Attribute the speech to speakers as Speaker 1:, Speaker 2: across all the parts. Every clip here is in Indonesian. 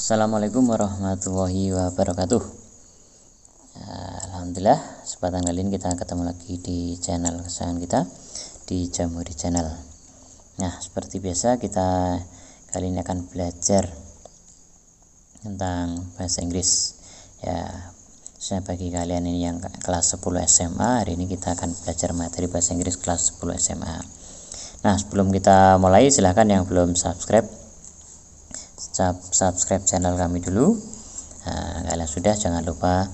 Speaker 1: Assalamualaikum warahmatullahi wabarakatuh. Alhamdulillah, kesempatan kali ini kita ketemu lagi di channel kesayangan kita, di Jamhuri Channel. Nah, seperti biasa kita kali ini akan belajar tentang bahasa Inggris. Ya, khususnya bagi kalian ini yang kelas 10 SMA, hari ini kita akan belajar materi bahasa Inggris kelas 10 SMA. Nah, sebelum kita mulai, silahkan yang belum subscribe channel kami dulu. Kalian sudah, jangan lupa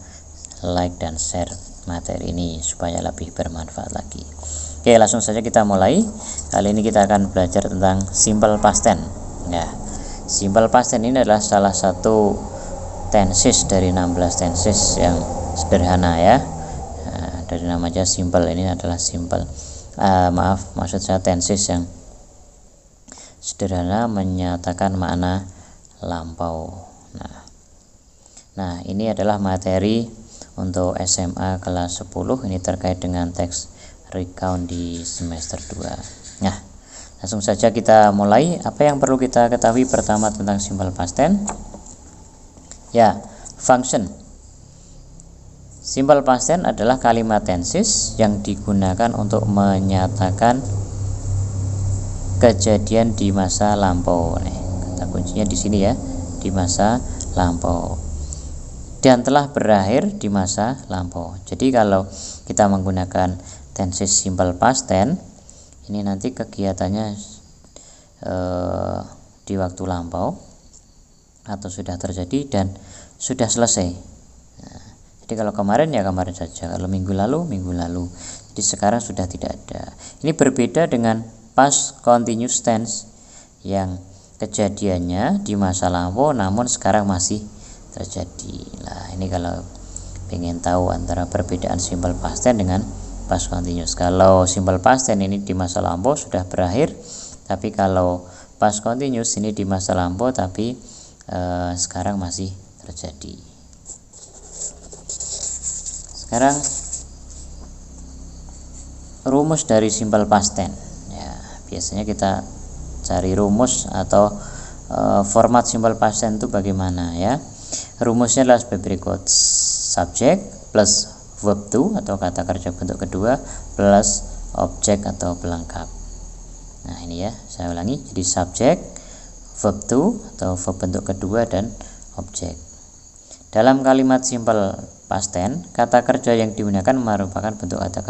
Speaker 1: like dan share materi ini supaya lebih bermanfaat lagi. Oke, langsung saja kita mulai. Kali ini kita akan belajar tentang simple past tense. Ya, simple past tense ini adalah salah satu tenses dari 16 tenses yang sederhana ya. Dari namanya simple, ini adalah simple. Maksud saya tenses yang sederhana menyatakan makna lampau. Nah, ini adalah materi untuk SMA kelas 10. Ini terkait dengan teks recount di semester 2. Nah, langsung saja kita mulai. Apa yang perlu kita ketahui pertama tentang simple past tense? Ya, function. Simple past tense adalah kalimat tenses yang digunakan untuk menyatakan kejadian di masa lampau. Kata kuncinya di sini ya, di masa lampau, dan telah berakhir di masa lampau. Jadi kalau kita menggunakan tenses simple past tense, ini nanti kegiatannya di waktu lampau atau sudah terjadi dan sudah selesai. Jadi kalau kemarin ya kemarin saja, kalau minggu lalu minggu lalu. Jadi sekarang sudah tidak ada. Ini berbeda dengan past continuous tense yang kejadiannya di masa lampau namun sekarang masih terjadi. Nah, ini kalau pengen tahu antara perbedaan simple past tense dengan past continuous. Kalau simple past tense ini di masa lampau sudah berakhir, tapi kalau past continuous ini di masa lampau tapi sekarang masih terjadi. Sekarang rumus dari simple past tense. Ya, biasanya kita cari rumus atau format simple past tense itu bagaimana ya. Rumusnya adalah sebagai berikut: subject plus verb to atau kata kerja bentuk kedua plus objek atau pelengkap. Nah, ini ya, saya ulangi. Jadi subject, verb to atau verb bentuk kedua dan objek. Dalam kalimat simple past tense, kata kerja yang digunakan merupakan bentuk kata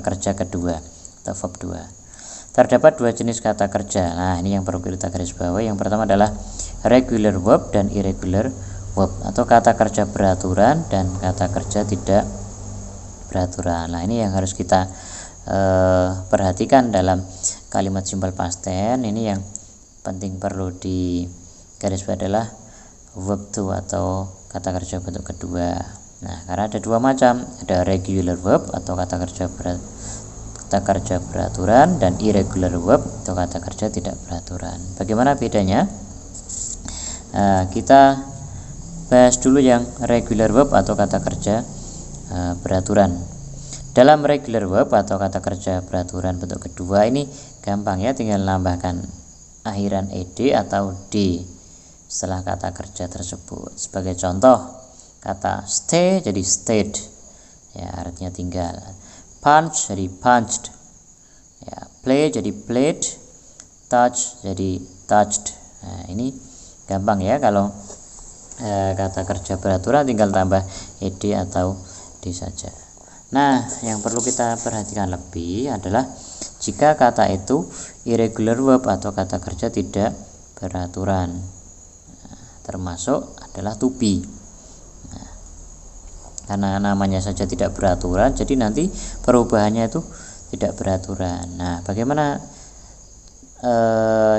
Speaker 1: kerja kedua atau verb 2. Terdapat dua jenis kata kerja. Nah, ini yang perlu kita garis bawahi. Yang pertama adalah regular verb dan irregular verb, atau kata kerja beraturan dan kata kerja tidak beraturan. Nah, ini yang harus kita perhatikan dalam kalimat simple past tense. Ini yang penting perlu di garis bawahi adalah verb to atau kata kerja bentuk kedua. Nah, karena ada dua macam, ada regular verb atau kata kerja beraturan dan irregular verb atau kata kerja tidak beraturan. Bagaimana bedanya? Kita bahas dulu yang regular verb atau kata kerja beraturan. Dalam regular verb atau kata kerja beraturan bentuk kedua ini gampang ya, tinggal nambahkan akhiran ed atau d setelah kata kerja tersebut. Sebagai contoh, kata stay jadi stayed, ya artinya tinggal. Punch jadi punched, ya, play jadi played, touch jadi touched. Nah, ini gampang ya, kalau kata kerja beraturan tinggal tambah ed atau d saja. Nah, yang perlu kita perhatikan lebih adalah jika kata itu irregular verb atau kata kerja tidak beraturan, termasuk adalah to be. Karena namanya saja tidak beraturan, jadi nanti perubahannya itu tidak beraturan. Nah, bagaimana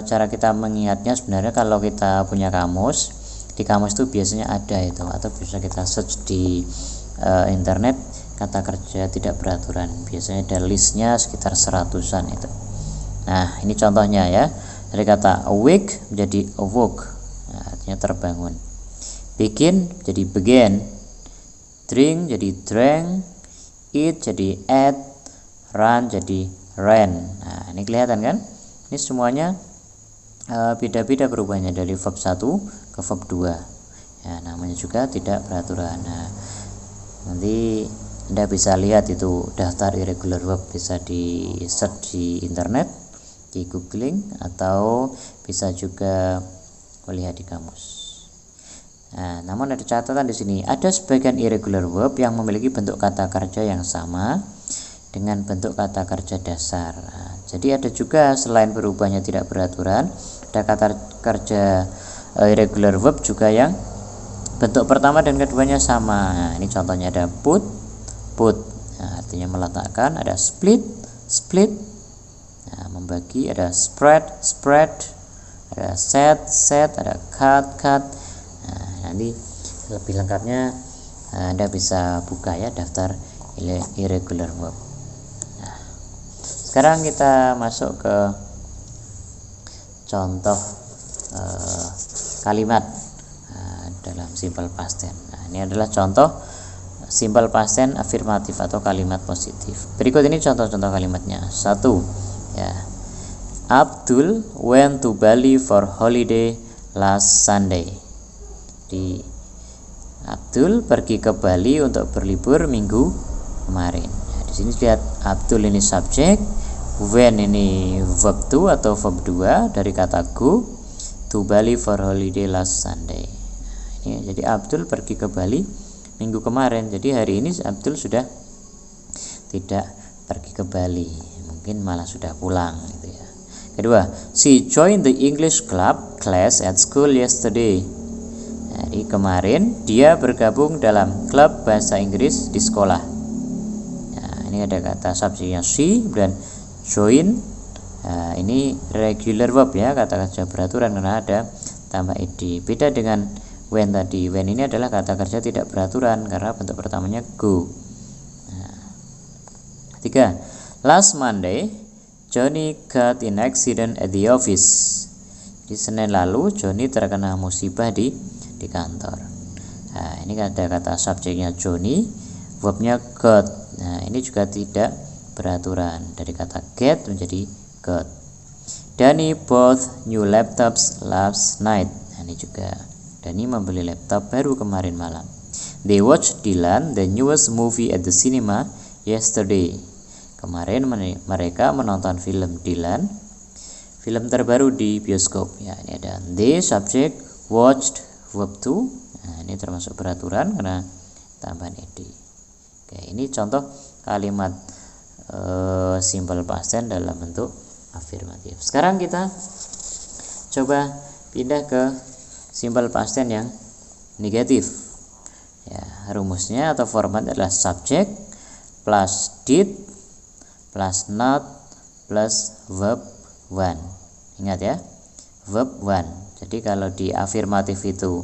Speaker 1: cara kita mengingatnya? Sebenarnya kalau kita punya kamus, di kamus itu biasanya ada itu, atau bisa kita search di internet kata kerja tidak beraturan. Biasanya ada listnya sekitar 100-an itu. Nah, ini contohnya ya. Dari kata awake menjadi awoke, nah, artinya terbangun. Begin jadi began, drink jadi drank, eat jadi ate, run jadi ran. Nah, ini kelihatan kan? Ini semuanya beda-beda perubahannya dari verb 1 ke verb 2. Ya, namanya juga tidak beraturan. Nah, nanti Anda bisa lihat itu daftar irregular verb, bisa di search di internet, di googling, atau bisa juga melihat di kamus. Nah, namun ada catatan di sini, ada sebagian irregular verb yang memiliki bentuk kata kerja yang sama dengan bentuk kata kerja dasar. Nah, jadi ada juga selain berubahnya tidak beraturan, ada kata kerja irregular verb juga yang bentuk pertama dan keduanya sama. Nah, ini contohnya ada put. Nah, artinya meletakkan. Ada split. Nah, membagi. Ada spread. Ada set. Ada cut. Nah, nanti lebih lengkapnya Anda bisa buka ya daftar irregular verb. Nah, sekarang kita masuk ke contoh kalimat dalam simple past tense. Nah, ini adalah contoh simple past tense afirmatif atau kalimat positif. Berikut ini contoh-contoh kalimatnya. 1. Ya. Abdul went to Bali for holiday last Sunday. Abdul pergi ke Bali untuk berlibur minggu kemarin. Nah, di sini lihat Abdul ini subjek, when ini verb to atau verb 2 dari kata go, to Bali for holiday last Sunday. Jadi Abdul pergi ke Bali minggu kemarin. Jadi hari ini Abdul sudah tidak pergi ke Bali, mungkin malah sudah pulang gitu ya. Kedua, she joined the English club class at school yesterday. Jadi kemarin dia bergabung dalam klub bahasa Inggris di sekolah. Nah, ini ada kata subjeknya she dan join. Nah, ini regular verb ya, kata kerja beraturan karena ada tambah ed. Beda dengan when tadi. When ini adalah kata kerja tidak beraturan karena bentuk pertamanya go. Nah, 3. Last Monday, Johnny got in accident at the office. Di Senin lalu, Johnny terkena musibah di kantor. Nah, ini ada kata subjeknya Johnny, verbnya got. Nah, ini juga tidak beraturan dari kata get menjadi got. Danny bought new laptops last night. Nah, ini juga Danny membeli laptop baru kemarin malam. They watched Dylan the newest movie at the cinema yesterday. Kemarin mereka menonton film Dylan, film terbaru di bioskop. Ya, ini ada they subject, watched verb to. Nah, ini termasuk beraturan karena tambahan ed. Oke, ini contoh kalimat simple past tense dalam bentuk afirmatif. Sekarang kita coba pindah ke simple past tense yang negatif. Ya, rumusnya atau format adalah subject plus did plus not plus verb 1. Ingat ya, verb 1. Jadi kalau di afirmatif itu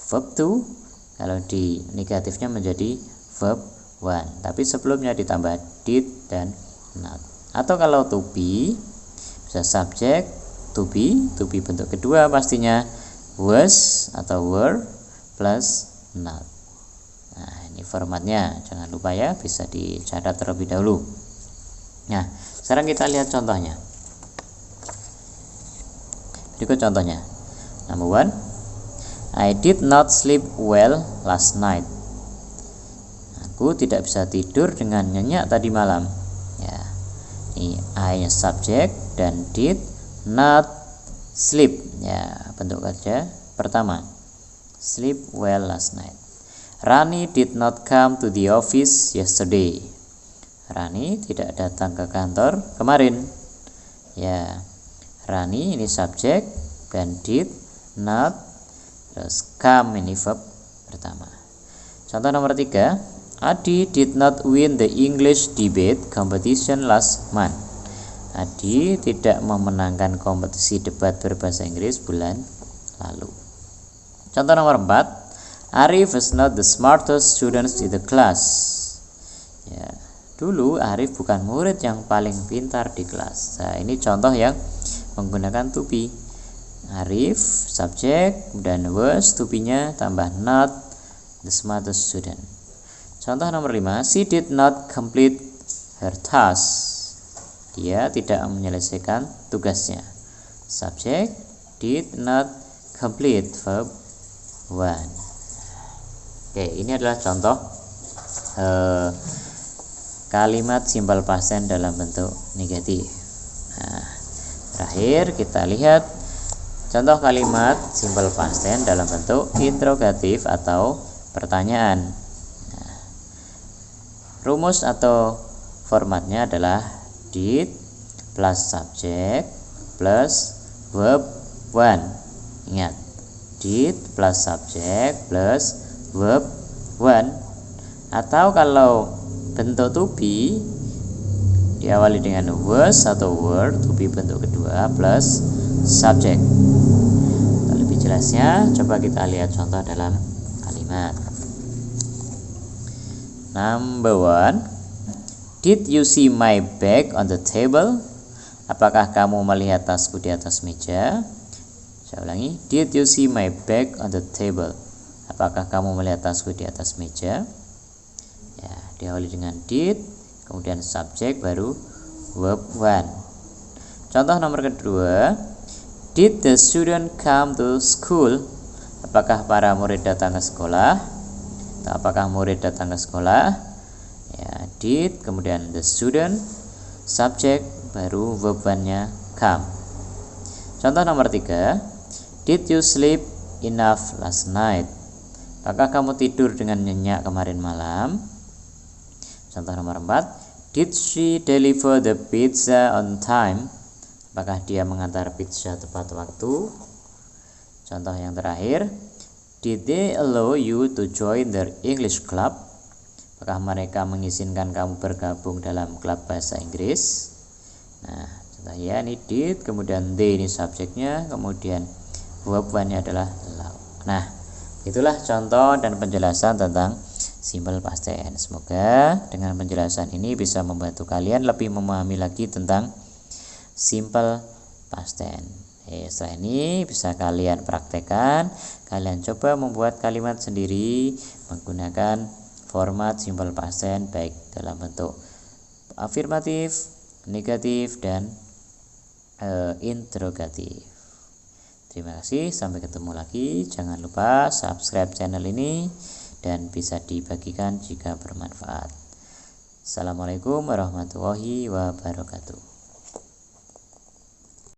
Speaker 1: verb 2, kalau di negatifnya menjadi verb 1. Tapi sebelumnya ditambah did dan not. Atau kalau to be bisa subject to be bentuk kedua pastinya was atau were plus not. Nah, ini formatnya, jangan lupa ya, bisa dicatat terlebih dahulu. Nah, sekarang kita lihat contohnya. Berikut contohnya. Number 1, I did not sleep well last night. Aku tidak bisa tidur dengan nyenyak tadi malam. Ya, ini I-nya subjek dan did not sleep. Ya, bentuk kerja pertama. Sleep well last night. Rani did not come to the office yesterday. Rani tidak datang ke kantor kemarin. Ya, Rani ini subjek dan did not, terus come ini verb pertama. Contoh nomor 3, Adi did not win the English debate competition last month. Adi tidak memenangkan kompetisi debat berbahasa Inggris bulan lalu. Contoh nomor 4, Arif is not the smartest student in the class. Ya, dulu Arif bukan murid yang paling pintar di kelas. Nah, ini contoh yang menggunakan to be. Arif subjek dan was, to be-nya tambah not the smartest student. Contoh nomor 5, she did not complete her task. Dia tidak menyelesaikan tugasnya. Subjek did not complete verb 1. Oke, ini adalah contoh kalimat simple past tense dalam bentuk negatif. Nah, terakhir kita lihat contoh kalimat simple past tense dalam bentuk interrogatif atau pertanyaan. Nah, rumus atau formatnya adalah did plus subject plus verb 1. Ingat, did plus subject plus verb 1. Atau kalau bentuk to be diawali dengan was atau were, to be bentuk kedua plus subject. Untuk lebih jelasnya coba kita lihat contoh dalam kalimat. Number 1, did you see my bag on the table? Apakah kamu melihat tasku di atas meja? Saya ulangi, did you see my bag on the table? Apakah kamu melihat tasku di atas meja? Ya, diawali dengan did, kemudian subjek, baru verb 1. Contoh nomor kedua, did the student come to school? Apakah para murid datang ke sekolah? Atau apakah murid datang ke sekolah? Ya, did, kemudian the student, subjek, baru verb 1-nya come. Contoh nomor 3, did you sleep enough last night? Apakah kamu tidur dengan nyenyak kemarin malam? Contoh nomor 4, did she deliver the pizza on time? Apakah dia mengantar pizza tepat waktu? Contoh yang terakhir, did they allow you to join their English club? Apakah mereka mengizinkan kamu bergabung dalam klub bahasa Inggris? Nah, contohnya ini did, kemudian they ini subjeknya, kemudian verb 1-nya adalah allow. Nah, itulah contoh dan penjelasan tentang simple past tense. Semoga dengan penjelasan ini bisa membantu kalian lebih memahami lagi tentang simple past tense. Setelah ini bisa kalian praktekkan, kalian coba membuat kalimat sendiri menggunakan format simple past tense baik dalam bentuk afirmatif, negatif, dan interrogatif. Terima kasih, sampai ketemu lagi. Jangan lupa subscribe channel ini dan bisa dibagikan jika bermanfaat. Assalamualaikum warahmatullahi wabarakatuh.